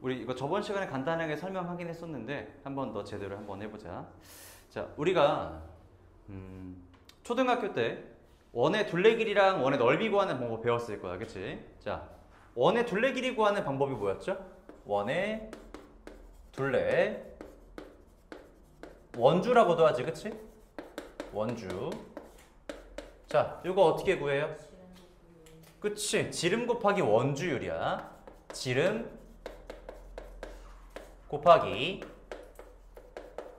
우리 이거 저번 시간에 간단하게 설명하긴 했었는데 한 번 더 제대로 한번 해보자. 자, 우리가 초등학교 때 원의 둘레 길이랑 원의 넓이 구하는 방법 배웠을 거야, 그치? 자, 원의 둘레 길이 구하는 방법이 뭐였죠? 원의 둘레 원주라고도 하지, 그치? 원주. 자, 이거 어떻게 구해요? 그치? 지름 곱하기 원주율이야. 지름 곱하기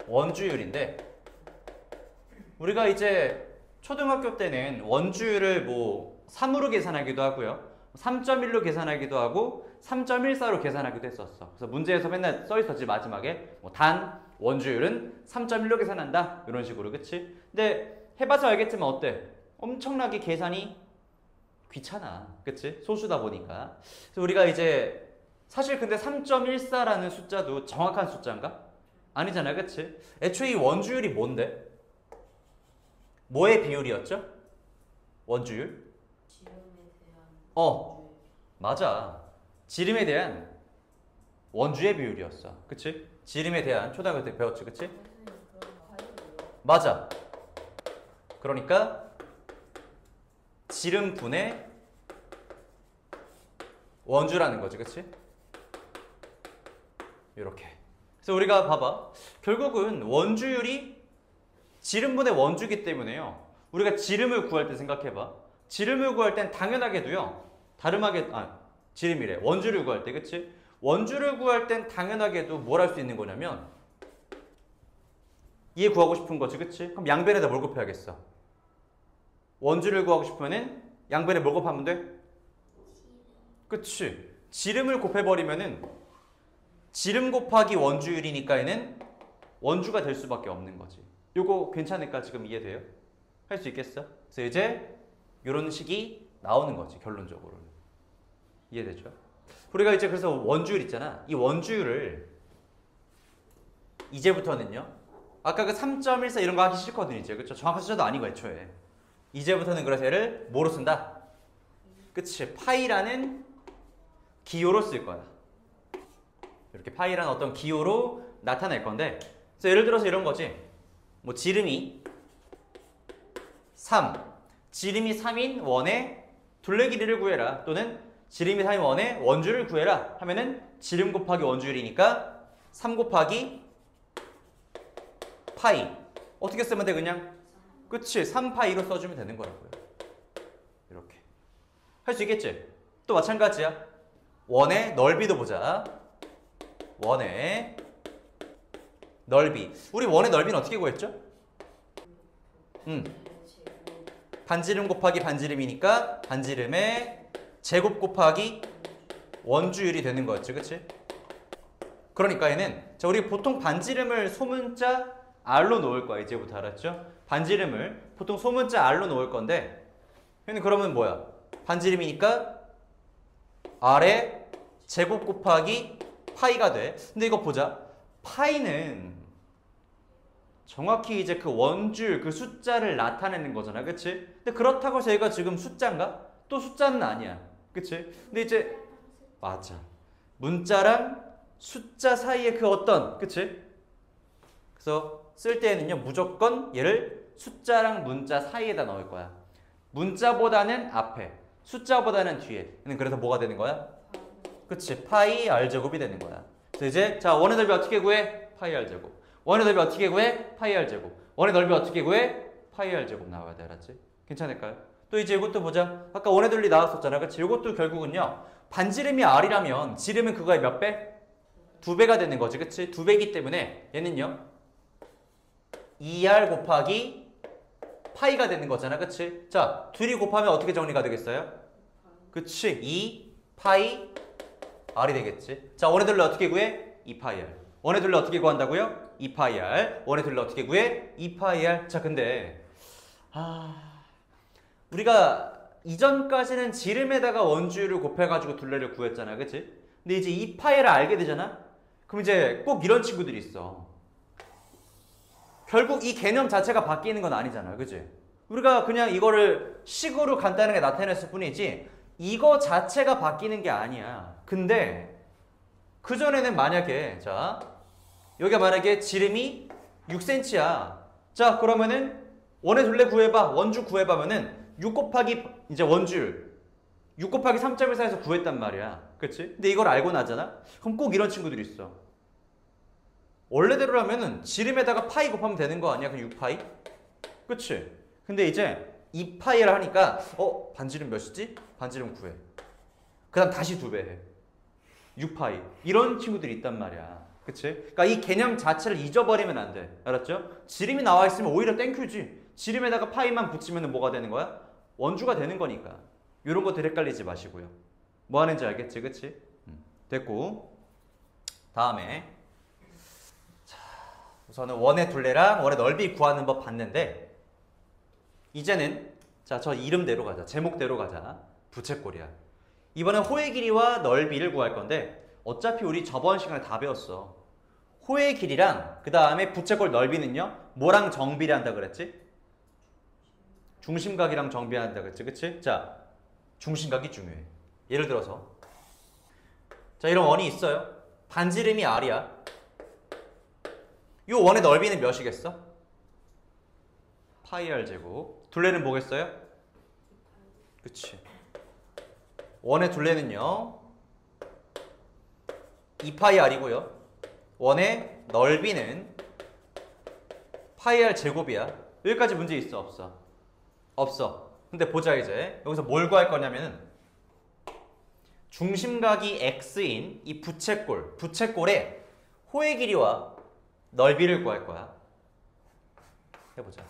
원주율인데 우리가 이제 초등학교 때는 원주율을 뭐 3으로 계산하기도 하고요. 3.1로 계산하기도 하고 3.14로 계산하기도 했었어. 그래서 문제에서 맨날 써 있었지, 마지막에. 뭐 단 원주율은 3.1로 계산한다. 이런 식으로, 그치? 근데 해봐서 알겠지만 어때? 엄청나게 계산이 귀찮아. 그치? 소수다 보니까. 그래서 우리가 이제 사실 근데 3.14라는 숫자도 정확한 숫자인가? 아니잖아요, 그치? 애초에 이 원주율이 뭔데? 뭐의 비율이었죠? 원주율? 지름에 대한 어, 맞아. 지름에 대한 원주의 비율이었어. 그치? 지름에 대한 초등학교 때 배웠지, 그치? 선생님 그럼 과일이요. 맞아. 그러니까 지름분의 원주라는 거지, 그치? 이렇게. 그래서 우리가 봐봐. 결국은 원주율이 지름분의 원주기 때문에요. 우리가 지름을 구할 때 생각해봐. 지름을 구할 땐 당연하게도요. 지름이래. 원주를 구할 때, 그치? 원주를 구할 땐 당연하게도 뭘 할 수 있는 거냐면 얘 구하고 싶은 거지, 그치? 그럼 양변에다 뭘 곱해야겠어? 원주를 구하고 싶으면은 양변에 뭘 곱하면 돼? 그치? 지름을 곱해버리면은 지름 곱하기 원주율이니까 얘는 원주가 될 수밖에 없는 거지. 요거 괜찮을까? 지금 이해돼요? 할 수 있겠어? 그래서 이제 이런 식이 나오는 거지, 결론적으로는. 이해되죠? 우리가 이제 그래서 원주율 있잖아. 이 원주율을 이제부터는요. 아까 그 3.14 이런 거 하기 싫거든, 이제. 그쵸? 정확한 숫자도 아니고, 애초에. 이제부터는 그래서 얘를 뭐로 쓴다? 그치? 파이라는 기호로 쓸 거야. 이렇게 파이라는 어떤 기호로 나타낼 건데, 그래서 예를 들어서 이런 거지. 뭐 지름이 3, 지름이 3인 원의 둘레 길이를 구해라. 또는 지름이 3인 원의 원주를 구해라 하면은 지름 곱하기 원주율이니까 3 곱하기 파이. 어떻게 쓰면 돼, 그냥? 그치? 3파이로 써주면 되는 거라고요. 이렇게. 할 수 있겠지? 또 마찬가지야. 원의 넓이도 보자. 원의 넓이. 우리 원의 넓이는 어떻게 구했죠? 반지름 곱하기 반지름이니까 반지름의 제곱 곱하기 원주율이 되는 거였지, 그치? 그러니까 얘는, 자, 우리 보통 반지름을 소문자 R로 놓을 거야, 이제부터. 알았죠? 반지름을 보통 소문자 R로 놓을 건데, 얘는 그러면 뭐야? 반지름이니까 R의 제곱 곱하기 파이가 돼. 근데 이거 보자. 파이는 정확히 이제 그 원줄, 그 숫자를 나타내는 거잖아, 그치? 근데 그렇다고 해서 얘가 지금 숫자인가? 또 숫자는 아니야, 그치? 근데 이제 맞아. 문자랑 숫자 사이에 그 어떤, 그치? 그래서 쓸 때에는요, 무조건 얘를 숫자랑 문자 사이에다 넣을 거야. 문자보다는 앞에, 숫자보다는 뒤에. 그래서 뭐가 되는 거야? 그치? 파이 R제곱이 되는 거야. 그래서 이제, 자, 원의 넓이 어떻게 구해? 파이 R제곱. 원의 넓이 어떻게 구해? 파이 R제곱. 원의 넓이 어떻게 구해? 파이 R제곱 나와야 돼, 알았지? 괜찮을까요? 또 이제 이것도 보자. 아까 원의 넓이 나왔었잖아, 그치? 이것도 결국은요, 반지름이 R이라면 지름은 그거의 몇 배? 2배가 되는 거지, 그치? 2배이기 때문에 얘는요, 2R 곱하기 파이가 되는 거잖아, 그치? 자, 둘이 곱하면 어떻게 정리가 되겠어요? 그치? 2 파이 R이 되겠지. 자, 원의 둘레 어떻게 구해? 2파이 R. 원의 둘레 어떻게 구한다고요? 2파이 R. 원의 둘레 어떻게 구해? 2파이 R. 자, 근데 우리가 이전까지는 지름에다가 원주율을 곱해가지고 둘레를 구했잖아, 그치? 근데 이제 2파이 R을 알게 되잖아? 그럼 이제 꼭 이런 친구들이 있어. 결국 이 개념 자체가 바뀌는 건 아니잖아요, 그치? 우리가 그냥 이거를 식으로 간단하게 나타냈을 뿐이지 이거 자체가 바뀌는 게 아니야. 근데 그전에는 만약에 자 여기가 만약에 지름이 6cm야. 자 그러면은 원의 둘레 구해봐. 원주 구해봐면은 6 곱하기 이제 원줄 6 곱하기 3.14에서 구했단 말이야. 그치? 근데 이걸 알고 나잖아? 그럼 꼭 이런 친구들이 있어. 원래대로라면은 지름에다가 파이 곱하면 되는 거 아니야? 그 6파이? 그치? 근데 이제 2파이를 하니까 반지름 몇이지? 반지름 구해. 그 다음 다시 2배 해. 6파이. 이런 친구들이 있단 말이야. 그치? 그러니까 이 개념 자체를 잊어버리면 안 돼. 알았죠? 지름이 나와 있으면 오히려 땡큐지. 지름에다가 파이만 붙이면 뭐가 되는 거야? 원주가 되는 거니까. 이런 것들 헷갈리지 마시고요. 뭐 하는지 알겠지? 그치? 됐고. 다음에 자, 우선은 원의 둘레랑 원의 넓이 구하는 법 봤는데 이제는 자, 저 이름대로 가자. 제목대로 가자. 부채꼴이야. 이번엔 호의 길이와 넓이를 구할 건데 어차피 우리 저번 시간에 다 배웠어. 호의 길이랑 그 다음에 부채꼴 넓이는요. 뭐랑 정비례한다 그랬지? 중심각이랑 정비한다 그랬지? 그치? 자, 중심각이 중요해. 예를 들어서 자 이런 원이 있어요. 반지름이 R이야. 이 원의 넓이는 몇이겠어? 파이 R 제곱. 둘레는 뭐겠어요? 그치. 원의 둘레는요 2파이 R이고요. 원의 넓이는 파이 R 제곱이야. 여기까지 문제 있어? 없어? 없어. 근데 보자 이제. 여기서 뭘 구할 거냐면은 중심각이 X인 이 부채꼴의 호의 길이와 넓이를 구할 거야. 해보자.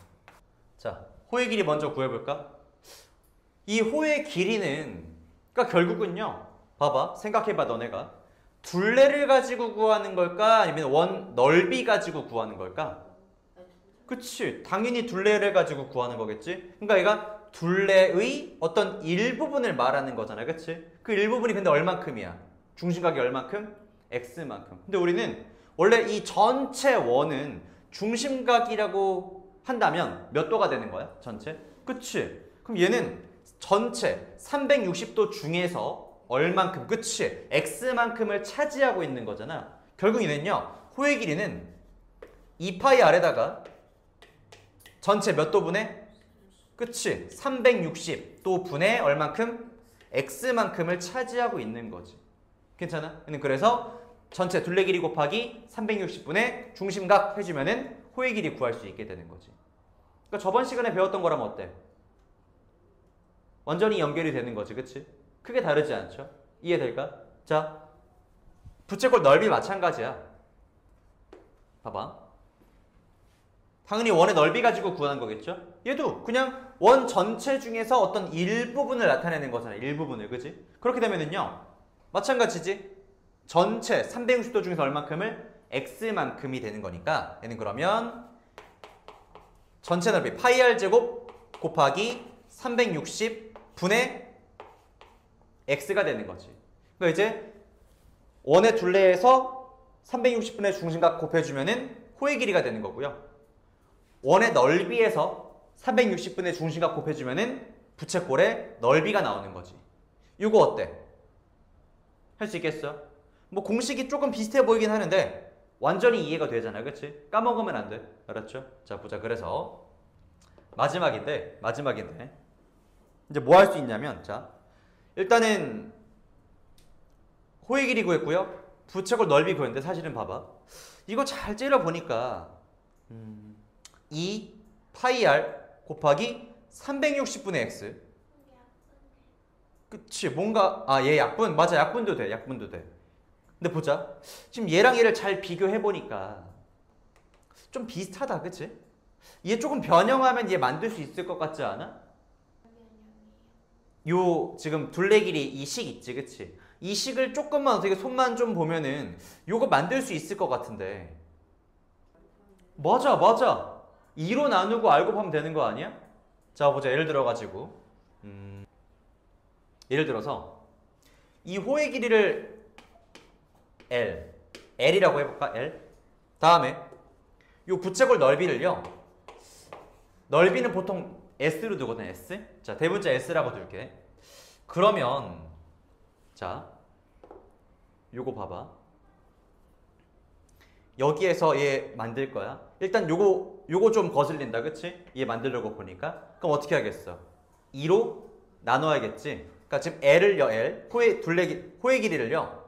자, 호의 길이 먼저 구해볼까? 이 호의 길이는 그러니까 결국은요. 봐봐. 생각해봐 너네가. 둘레를 가지고 구하는 걸까? 아니면 원 넓이 가지고 구하는 걸까? 그치. 당연히 둘레를 가지고 구하는 거겠지. 그러니까 얘가 둘레의 어떤 일부분을 말하는 거잖아. 그치? 그 일부분이 근데 얼만큼이야? 중심각이 얼만큼? X만큼. 근데 우리는 원래 이 전체 원은 중심각이라고 한다면 몇 도가 되는 거야? 전체? 그치? 그럼 얘는 전체 360도 중에서 얼만큼? 그치? X만큼을 차지하고 있는 거잖아. 결국 얘는요. 호의 길이는 2파이 R에다가 전체 몇 도분의? 그치? 360도 분의 얼만큼? X만큼을 차지하고 있는 거지. 괜찮아? 그래서 전체 둘레 길이 곱하기 360분의 중심각 해주면은 호의 길이 구할 수 있게 되는 거지. 그러니까 저번 시간에 배웠던 거라면 어때? 완전히 연결이 되는 거지. 그치? 크게 다르지 않죠? 이해될까? 자, 부채꼴 넓이 마찬가지야. 봐봐. 당연히 원의 넓이 가지고 구하는 거겠죠? 얘도 그냥 원 전체 중에서 어떤 일부분을 나타내는 거잖아. 일부분을. 그치? 그렇게 되면은요. 마찬가지지. 전체 360도 중에서 얼만큼을? X만큼이 되는 거니까 얘는 그러면 전체 넓이 파이 R 제곱 곱하기 360분의 X가 되는 거지. 그러니까 이제 원의 둘레에서 360분의 중심각 곱해주면은 호의 길이가 되는 거고요. 원의 넓이에서 360분의 중심각 곱해주면은 부채꼴의 넓이가 나오는 거지. 이거 어때? 할 수 있겠어? 뭐 공식이 조금 비슷해 보이긴 하는데 완전히 이해가 되잖아. 그치? 까먹으면 안 돼. 알았죠? 자 보자. 그래서 마지막인데 이제 뭐 할 수 있냐면 자 일단은 호의 길이 구했고요. 부채꼴 넓이 구했는데 사실은 봐봐. 이거 잘 째려보니까 2 파이 R 곱하기 360분의 X. 그치 뭔가 얘 약분 맞아. 약분도 돼. 근데 보자. 지금 얘랑 얘를 잘 비교해보니까 좀 비슷하다. 그치? 얘 조금 변형하면 얘 만들 수 있을 것 같지 않아? 요 지금 둘레 길이 이 식 있지. 그치? 이 식을 조금만 어떻게 손만 좀 보면은 요거 만들 수 있을 것 같은데. 맞아. 2로 나누고 R 곱하면 되는 거 아니야? 자 보자. 예를 들어가지고 예를 들어서 이 호의 길이를 L이라고 해볼까? L. 다음에 요 부채꼴 넓이를요. 넓이는 보통 S로 두거든. S. 자 대문자 S라고 둘게. 그러면 자 요거 봐봐. 여기에서 얘 만들 거야. 일단 요거 좀 거슬린다, 그치? 얘 만들려고 보니까. 그럼 어떻게 하겠어? 2로 나눠야겠지. 그러니까 지금 L을요, L 호의 길이를요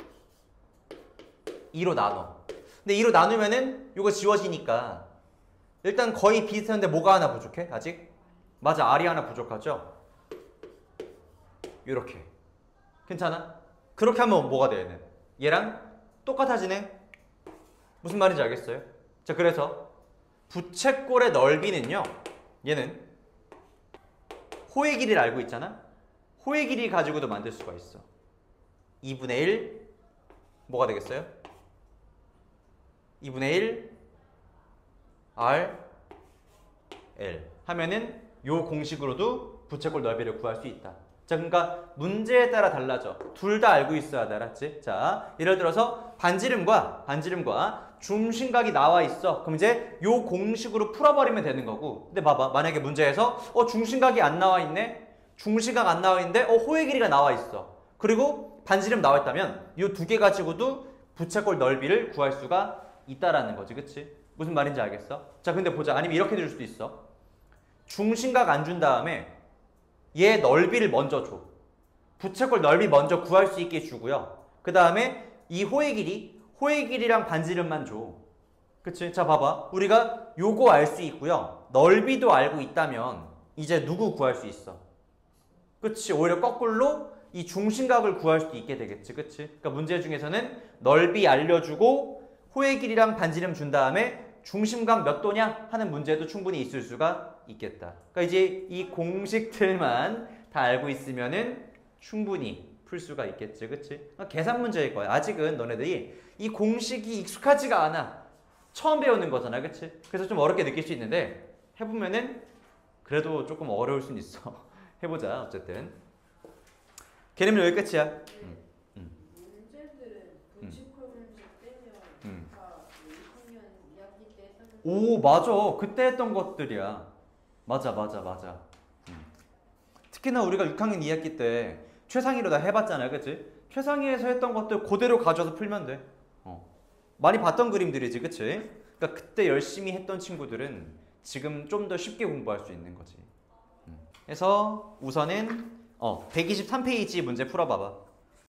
2로 나눠. 근데 2로 나누면은 요거 지워지니까 일단 거의 비슷한데 뭐가 하나 부족해? 아직? 맞아, R이 하나 부족하죠? 요렇게. 괜찮아? 그렇게 하면 뭐가 돼, 얘는? 얘랑 똑같아지네? 무슨 말인지 알겠어요? 자, 그래서 부채꼴의 넓이는요, 얘는 호의 길이를 알고 있잖아? 호의 길이 가지고도 만들 수가 있어. 2분의 1 뭐가 되겠어요? 2분의 1 R L 하면은 요 공식으로도 부채꼴 넓이를 구할 수 있다. 자, 그러니까 문제에 따라 달라져. 둘 다 알고 있어야 돼, 알았지? 자, 예를 들어서 반지름과 중심각이 나와 있어. 그럼 이제 요 공식으로 풀어버리면 되는 거고. 근데 봐봐, 만약에 문제에서 중심각이 안 나와 있네. 중심각 안 나와 있는데 호의 길이가 나와 있어. 그리고 반지름 나와 있다면 요 두 개 가지고도 부채꼴 넓이를 구할 수가 있다라는 거지, 그치? 무슨 말인지 알겠어? 자, 근데 보자. 아니면 이렇게 줄 수도 있어. 중심각 안 준 다음에 얘 넓이를 먼저 줘. 부채꼴 넓이 먼저 구할 수 있게 주고요. 그 다음에 이 호의 길이랑 반지름만 줘. 그치? 자, 봐봐. 우리가 요거 알 수 있고요. 넓이도 알고 있다면 이제 누구 구할 수 있어? 그치? 오히려 거꾸로 이 중심각을 구할 수도 있게 되겠지. 그치? 그러니까 문제 중에서는 넓이 알려주고 호의 길이랑 반지름 준 다음에 중심각 몇 도냐 하는 문제도 충분히 있을 수가 있겠다. 그러니까 이제 이 공식들만 다 알고 있으면은 충분히 풀 수가 있겠지, 그치? 그러니까 계산 문제일 거야. 아직은 너네들이 이 공식이 익숙하지가 않아. 처음 배우는 거잖아, 그치? 그래서 좀 어렵게 느낄 수 있는데 해보면은 그래도 조금 어려울 수는 있어. 해보자, 어쨌든. 개념은 여기 끝이야. 문제들은 부채꼴 문제 때면 다 6학년 2학기 때 했던 오, 맞아. 그때 했던 것들이야. 맞아. 특히나 우리가 6학년 2학기 때 최상위로 다 해봤잖아요, 그치? 최상위에서 했던 것들 그대로 가져와서 풀면 돼. 많이 봤던 그림들이지, 그치? 그러니까 그때 열심히 했던 친구들은 지금 좀 더 쉽게 공부할 수 있는 거지. 그래서 우선은 123페이지 문제 풀어봐봐.